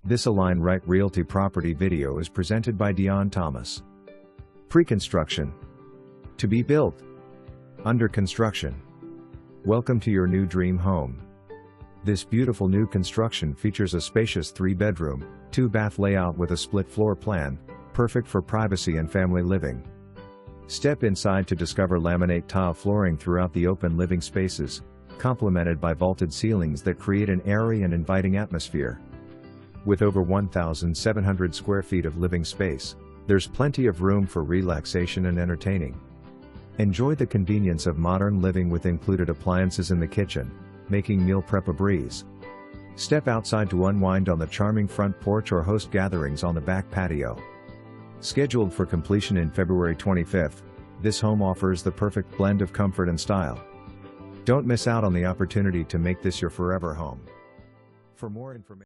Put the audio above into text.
This Align Right Realty property video is presented by Dion Thomas. Pre-construction. To be built. Under construction. Welcome to your new dream home. This beautiful new construction features a spacious 3-bedroom, 2-bath layout with a split floor plan, perfect for privacy and family living. Step inside to discover laminate tile flooring throughout the open living spaces, complemented by vaulted ceilings that create an airy and inviting atmosphere. With over 1,700 square feet of living space, there's plenty of room for relaxation and entertaining. Enjoy the convenience of modern living with included appliances in the kitchen, making meal prep a breeze. Step outside to unwind on the charming front porch or host gatherings on the back patio. Scheduled for completion in February 25th, this home offers the perfect blend of comfort and style. Don't miss out on the opportunity to make this your forever home. For more information,